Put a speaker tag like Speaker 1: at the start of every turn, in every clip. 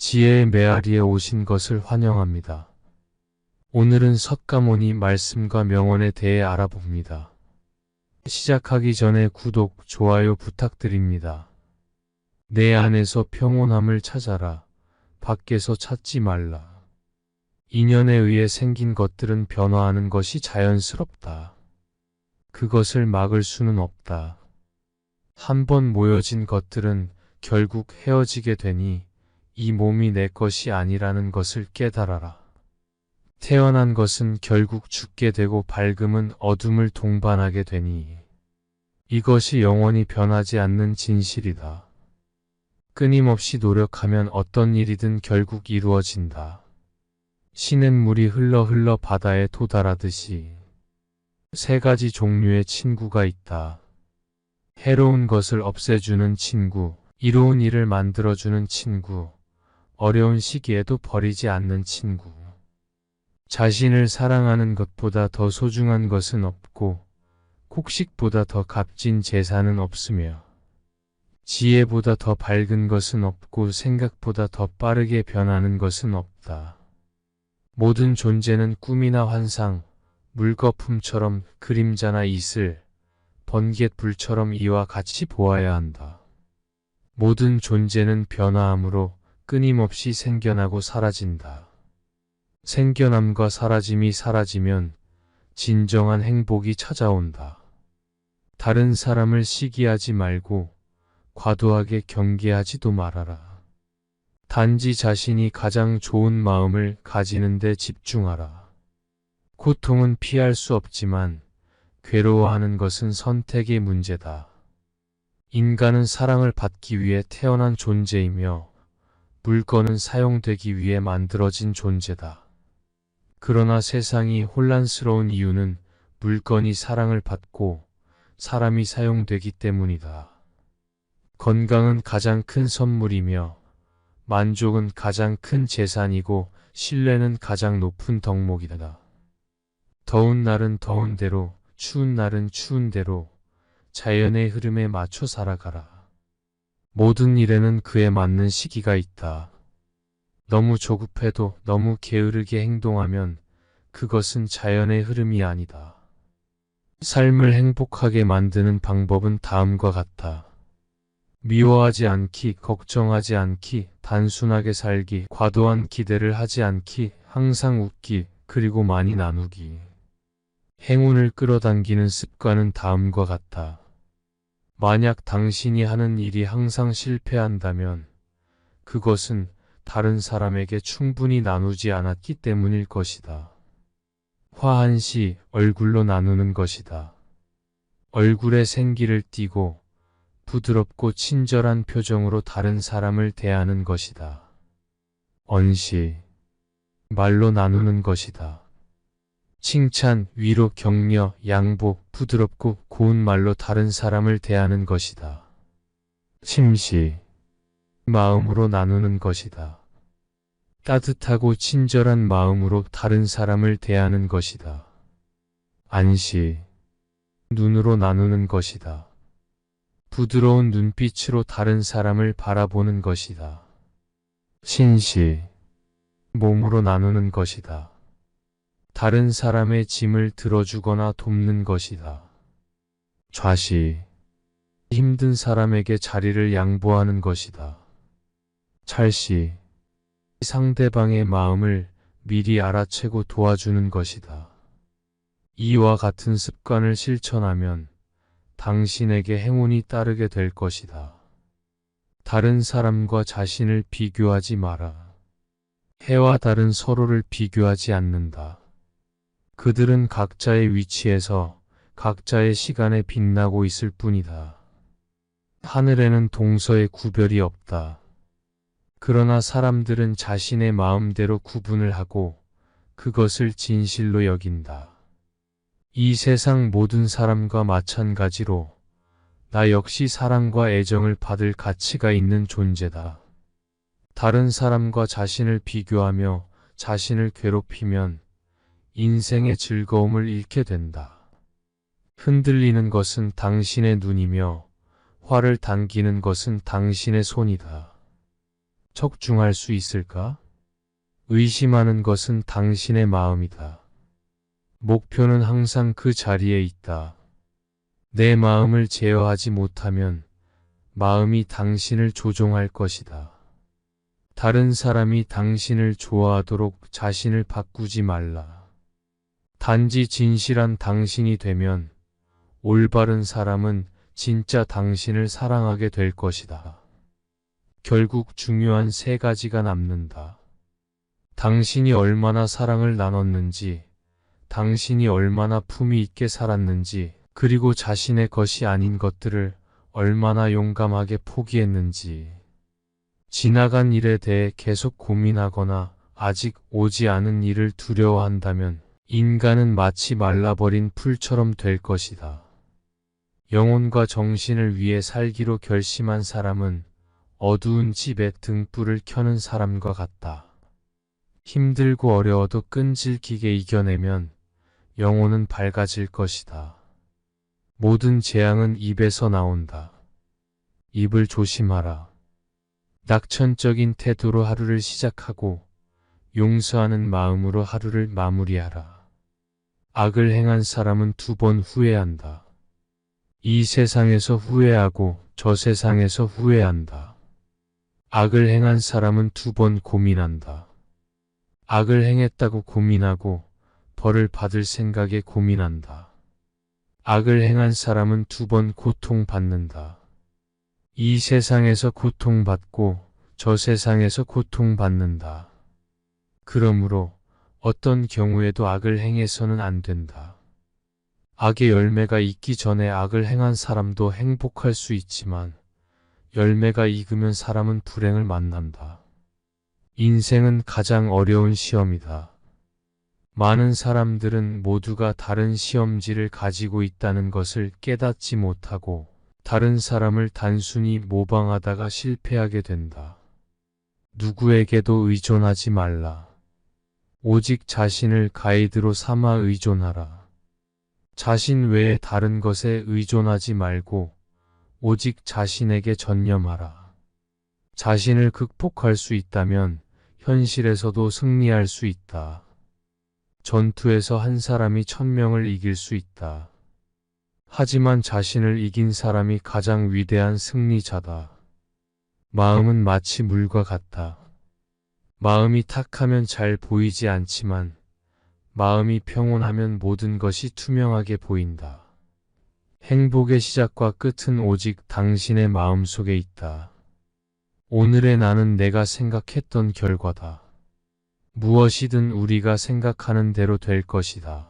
Speaker 1: 지혜의 메아리에 오신 것을 환영합니다. 오늘은 석가모니 말씀과 명언에 대해 알아봅니다. 시작하기 전에 구독, 좋아요 부탁드립니다. 내 안에서 평온함을 찾아라. 밖에서 찾지 말라. 인연에 의해 생긴 것들은 변화하는 것이 자연스럽다. 그것을 막을 수는 없다. 한번 모여진 것들은 결국 헤어지게 되니 이 몸이 내 것이 아니라는 것을 깨달아라. 태어난 것은 결국 죽게 되고 밝음은 어둠을 동반하게 되니 이것이 영원히 변하지 않는 진실이다. 끊임없이 노력하면 어떤 일이든 결국 이루어진다. 시냇 물이 흘러 바다에 도달하듯이 세 가지 종류의 친구가 있다. 해로운 것을 없애주는 친구, 이로운 일을 만들어주는 친구, 어려운 시기에도 버리지 않는 친구. 자신을 사랑하는 것보다 더 소중한 것은 없고 곡식보다 더 값진 재산은 없으며 지혜보다 더 밝은 것은 없고 생각보다 더 빠르게 변하는 것은 없다. 모든 존재는 꿈이나 환상, 물거품처럼 그림자나 이슬, 번갯불처럼 이와 같이 보아야 한다. 모든 존재는 변화함으로 끊임없이 생겨나고 사라진다. 생겨남과 사라짐이 사라지면 진정한 행복이 찾아온다. 다른 사람을 시기하지 말고 과도하게 경계하지도 말아라. 단지 자신이 가장 좋은 마음을 가지는 데 집중하라. 고통은 피할 수 없지만 괴로워하는 것은 선택의 문제다. 인간은 사랑을 받기 위해 태어난 존재이며 물건은 사용되기 위해 만들어진 존재다. 그러나 세상이 혼란스러운 이유는 물건이 사랑을 받고 사람이 사용되기 때문이다. 건강은 가장 큰 선물이며 만족은 가장 큰 재산이고 신뢰는 가장 높은 덕목이다. 더운 날은 더운 대로, 추운 날은 추운 대로 자연의 흐름에 맞춰 살아가라. 모든 일에는 그에 맞는 시기가 있다. 너무 조급해도 너무 게으르게 행동하면 그것은 자연의 흐름이 아니다. 삶을 행복하게 만드는 방법은 다음과 같다. 미워하지 않기, 걱정하지 않기, 단순하게 살기, 과도한 기대를 하지 않기, 항상 웃기, 그리고 많이 나누기. 행운을 끌어당기는 습관은 다음과 같다. 만약 당신이 하는 일이 항상 실패한다면 그것은 다른 사람에게 충분히 나누지 않았기 때문일 것이다. 화한 시 얼굴로 나누는 것이다. 얼굴에 생기를 띠고 부드럽고 친절한 표정으로 다른 사람을 대하는 것이다. 언시 말로 나누는 것이다. 칭찬, 위로, 격려, 양보, 부드럽고 고운 말로 다른 사람을 대하는 것이다. 심시 마음으로 나누는 것이다. 따뜻하고 친절한 마음으로 다른 사람을 대하는 것이다. 안시 눈으로 나누는 것이다. 부드러운 눈빛으로 다른 사람을 바라보는 것이다. 신시 몸으로 나누는 것이다. 다른 사람의 짐을 들어주거나 돕는 것이다. 좌시 힘든 사람에게 자리를 양보하는 것이다. 찰시 상대방의 마음을 미리 알아채고 도와주는 것이다. 이와 같은 습관을 실천하면 당신에게 행운이 따르게 될 것이다. 다른 사람과 자신을 비교하지 마라. 해와 달은 서로를 비교하지 않는다. 그들은 각자의 위치에서 각자의 시간에 빛나고 있을 뿐이다. 하늘에는 동서의 구별이 없다. 그러나 사람들은 자신의 마음대로 구분을 하고 그것을 진실로 여긴다. 이 세상 모든 사람과 마찬가지로 나 역시 사랑과 애정을 받을 가치가 있는 존재다. 다른 사람과 자신을 비교하며 자신을 괴롭히면 인생의 즐거움을 잃게 된다. 흔들리는 것은 당신의 눈이며 화를 당기는 것은 당신의 손이다. 적중할 수 있을까? 의심하는 것은 당신의 마음이다. 목표는 항상 그 자리에 있다. 내 마음을 제어하지 못하면 마음이 당신을 조종할 것이다. 다른 사람이 당신을 좋아하도록 자신을 바꾸지 말라. 단지 진실한 당신이 되면 올바른 사람은 진짜 당신을 사랑하게 될 것이다. 결국 중요한 세 가지가 남는다. 당신이 얼마나 사랑을 나눴는지, 당신이 얼마나 품위 있게 살았는지, 그리고 자신의 것이 아닌 것들을 얼마나 용감하게 포기했는지. 지나간 일에 대해 계속 고민하거나 아직 오지 않은 일을 두려워한다면 인간은 마치 말라버린 풀처럼 될 것이다. 영혼과 정신을 위해 살기로 결심한 사람은 어두운 집에 등불을 켜는 사람과 같다. 힘들고 어려워도 끈질기게 이겨내면 영혼은 밝아질 것이다. 모든 재앙은 입에서 나온다. 입을 조심하라. 낙천적인 태도로 하루를 시작하고 용서하는 마음으로 하루를 마무리하라. 악을 행한 사람은 2번 후회한다. 이 세상에서 후회하고 저 세상에서 후회한다. 악을 행한 사람은 2번 고민한다. 악을 행했다고 고민하고 벌을 받을 생각에 고민한다. 악을 행한 사람은 2번 고통받는다. 이 세상에서 고통받고 저 세상에서 고통받는다. 그러므로 어떤 경우에도 악을 행해서는 안 된다. 악의 열매가 있기 전에 악을 행한 사람도 행복할 수 있지만 열매가 익으면 사람은 불행을 만난다. 인생은 가장 어려운 시험이다. 많은 사람들은 모두가 다른 시험지를 가지고 있다는 것을 깨닫지 못하고 다른 사람을 단순히 모방하다가 실패하게 된다. 누구에게도 의존하지 말라. 오직 자신을 가이드로 삼아 의존하라. 자신 외에 다른 것에 의존하지 말고 오직 자신에게 전념하라. 자신을 극복할 수 있다면 현실에서도 승리할 수 있다. 전투에서 한 사람이 1000명을 이길 수 있다. 하지만 자신을 이긴 사람이 가장 위대한 승리자다. 마음은 마치 물과 같다. 마음이 탁하면 잘 보이지 않지만 마음이 평온하면 모든 것이 투명하게 보인다. 행복의 시작과 끝은 오직 당신의 마음속에 있다. 오늘의 나는 내가 생각했던 결과다. 무엇이든 우리가 생각하는 대로 될 것이다.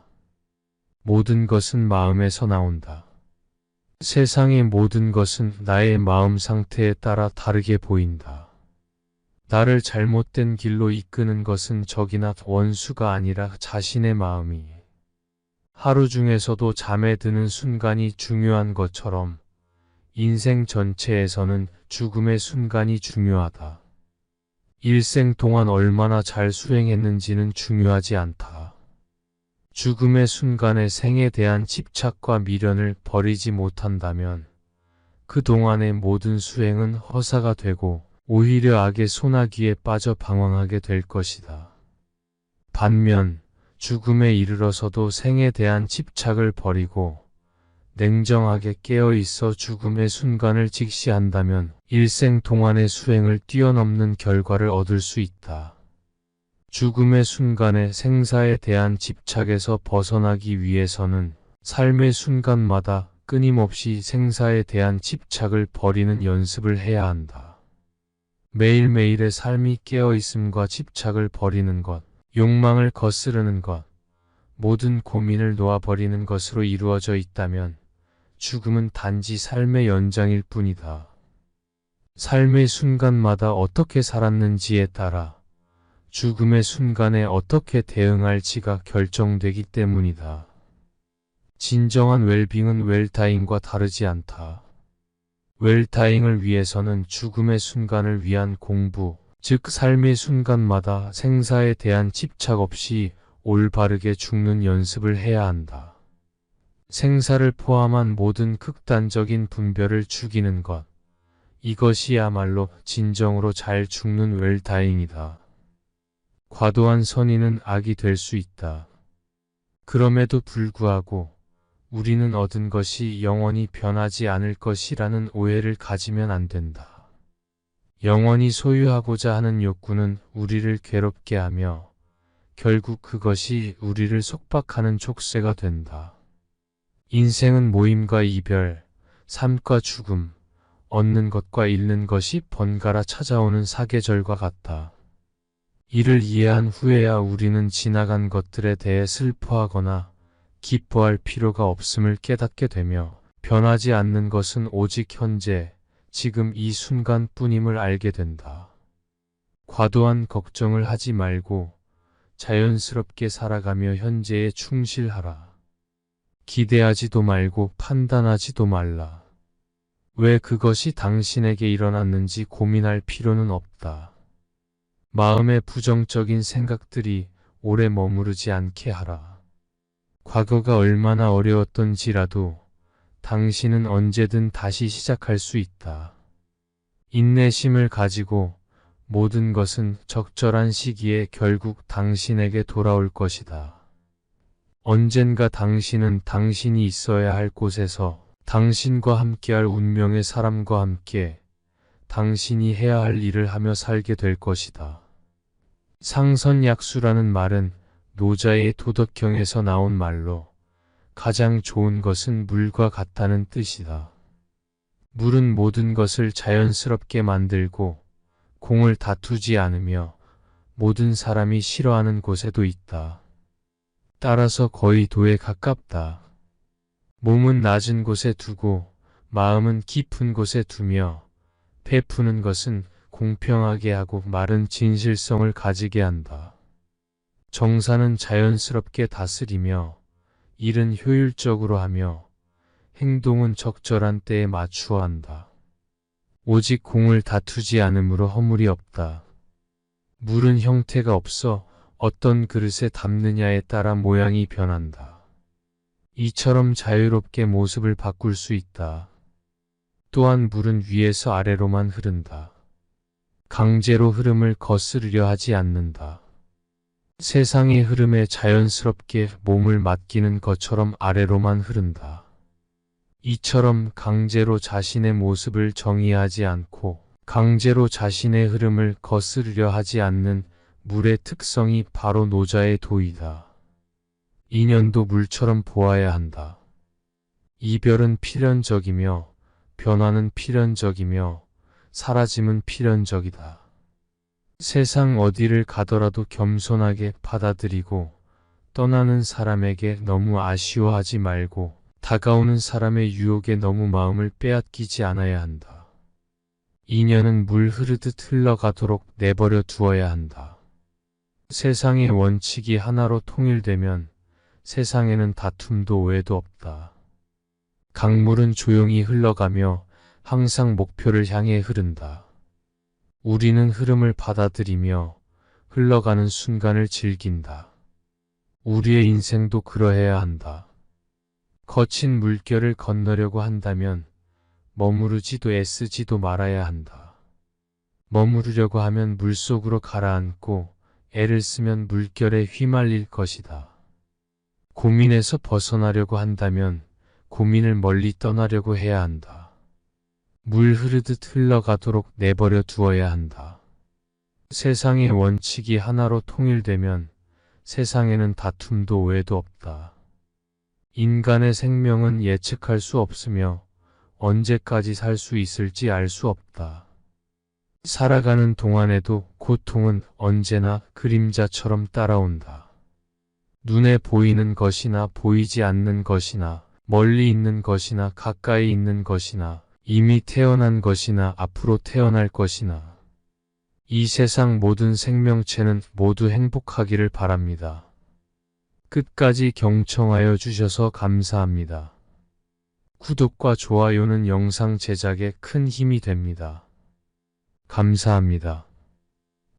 Speaker 1: 모든 것은 마음에서 나온다. 세상의 모든 것은 나의 마음 상태에 따라 다르게 보인다. 나를 잘못된 길로 이끄는 것은 적이나 원수가 아니라 자신의 마음이. 하루 중에서도 잠에 드는 순간이 중요한 것처럼 인생 전체에서는 죽음의 순간이 중요하다. 일생 동안 얼마나 잘 수행했는지는 중요하지 않다. 죽음의 순간에 생에 대한 집착과 미련을 버리지 못한다면 그동안의 모든 수행은 허사가 되고 오히려 악의 소나기에 빠져 방황하게 될 것이다. 반면 죽음에 이르러서도 생에 대한 집착을 버리고 냉정하게 깨어있어 죽음의 순간을 직시한다면 일생 동안의 수행을 뛰어넘는 결과를 얻을 수 있다. 죽음의 순간에 생사에 대한 집착에서 벗어나기 위해서는 삶의 순간마다 끊임없이 생사에 대한 집착을 버리는 연습을 해야 한다. 매일매일의 삶이 깨어있음과 집착을 버리는 것, 욕망을 거스르는 것, 모든 고민을 놓아버리는 것으로 이루어져 있다면 죽음은 단지 삶의 연장일 뿐이다. 삶의 순간마다 어떻게 살았는지에 따라 죽음의 순간에 어떻게 대응할지가 결정되기 때문이다. 진정한 웰빙은 웰다잉과 다르지 않다. 웰다잉을 위해서는 죽음의 순간을 위한 공부, 즉 삶의 순간마다 생사에 대한 집착 없이 올바르게 죽는 연습을 해야 한다. 생사를 포함한 모든 극단적인 분별을 죽이는 것, 이것이야말로 진정으로 잘 죽는 웰다잉이다. 과도한 선의는 악이 될 수 있다. 그럼에도 불구하고 우리는 얻은 것이 영원히 변하지 않을 것이라는 오해를 가지면 안 된다. 영원히 소유하고자 하는 욕구는 우리를 괴롭게 하며 결국 그것이 우리를 속박하는 족쇄가 된다. 인생은 모임과 이별, 삶과 죽음, 얻는 것과 잃는 것이 번갈아 찾아오는 사계절과 같다. 이를 이해한 후에야 우리는 지나간 것들에 대해 슬퍼하거나 기뻐할 필요가 없음을 깨닫게 되며 변하지 않는 것은 오직 현재, 지금 이 순간뿐임을 알게 된다. 과도한 걱정을 하지 말고 자연스럽게 살아가며 현재에 충실하라. 기대하지도 말고 판단하지도 말라. 왜 그것이 당신에게 일어났는지 고민할 필요는 없다. 마음의 부정적인 생각들이 오래 머무르지 않게 하라. 과거가 얼마나 어려웠던지라도 당신은 언제든 다시 시작할 수 있다. 인내심을 가지고 모든 것은 적절한 시기에 결국 당신에게 돌아올 것이다. 언젠가 당신은 당신이 있어야 할 곳에서 당신과 함께할 운명의 사람과 함께 당신이 해야 할 일을 하며 살게 될 것이다. 상선약수라는 말은 노자의 도덕경에서 나온 말로 가장 좋은 것은 물과 같다는 뜻이다. 물은 모든 것을 자연스럽게 만들고 공을 다투지 않으며 모든 사람이 싫어하는 곳에도 있다. 따라서 거의 도에 가깝다. 몸은 낮은 곳에 두고 마음은 깊은 곳에 두며 베푸는 것은 공평하게 하고 말은 진실성을 가지게 한다. 정사는 자연스럽게 다스리며 일은 효율적으로 하며 행동은 적절한 때에 맞추어 한다. 오직 공을 다투지 않으므로 허물이 없다. 물은 형태가 없어 어떤 그릇에 담느냐에 따라 모양이 변한다. 이처럼 자유롭게 모습을 바꿀 수 있다. 또한 물은 위에서 아래로만 흐른다. 강제로 흐름을 거스르려 하지 않는다. 세상의 흐름에 자연스럽게 몸을 맡기는 것처럼 아래로만 흐른다. 이처럼 강제로 자신의 모습을 정의하지 않고 강제로 자신의 흐름을 거스르려 하지 않는 물의 특성이 바로 노자의 도이다. 인연도 물처럼 보아야 한다. 이별은 필연적이며 변화는 필연적이며 사라짐은 필연적이다. 세상 어디를 가더라도 겸손하게 받아들이고 떠나는 사람에게 너무 아쉬워하지 말고 다가오는 사람의 유혹에 너무 마음을 빼앗기지 않아야 한다. 인연은 물 흐르듯 흘러가도록 내버려 두어야 한다. 세상의 원칙이 하나로 통일되면 세상에는 다툼도 오해도 없다. 강물은 조용히 흘러가며 항상 목표를 향해 흐른다. 우리는 흐름을 받아들이며 흘러가는 순간을 즐긴다. 우리의 인생도 그러해야 한다. 거친 물결을 건너려고 한다면 머무르지도 애쓰지도 말아야 한다. 머무르려고 하면 물속으로 가라앉고 애를 쓰면 물결에 휘말릴 것이다. 고민에서 벗어나려고 한다면 고민을 멀리 떠나려고 해야 한다. 물 흐르듯 흘러가도록 내버려 두어야 한다. 세상의 원칙이 하나로 통일되면 세상에는 다툼도 오해도 없다. 인간의 생명은 예측할 수 없으며 언제까지 살 수 있을지 알 수 없다. 살아가는 동안에도 고통은 언제나 그림자처럼 따라온다. 눈에 보이는 것이나 보이지 않는 것이나 멀리 있는 것이나 가까이 있는 것이나 이미 태어난 것이나 앞으로 태어날 것이나 이 세상 모든 생명체는 모두 행복하기를 바랍니다. 끝까지 경청하여 주셔서 감사합니다. 구독과 좋아요는 영상 제작에 큰 힘이 됩니다. 감사합니다.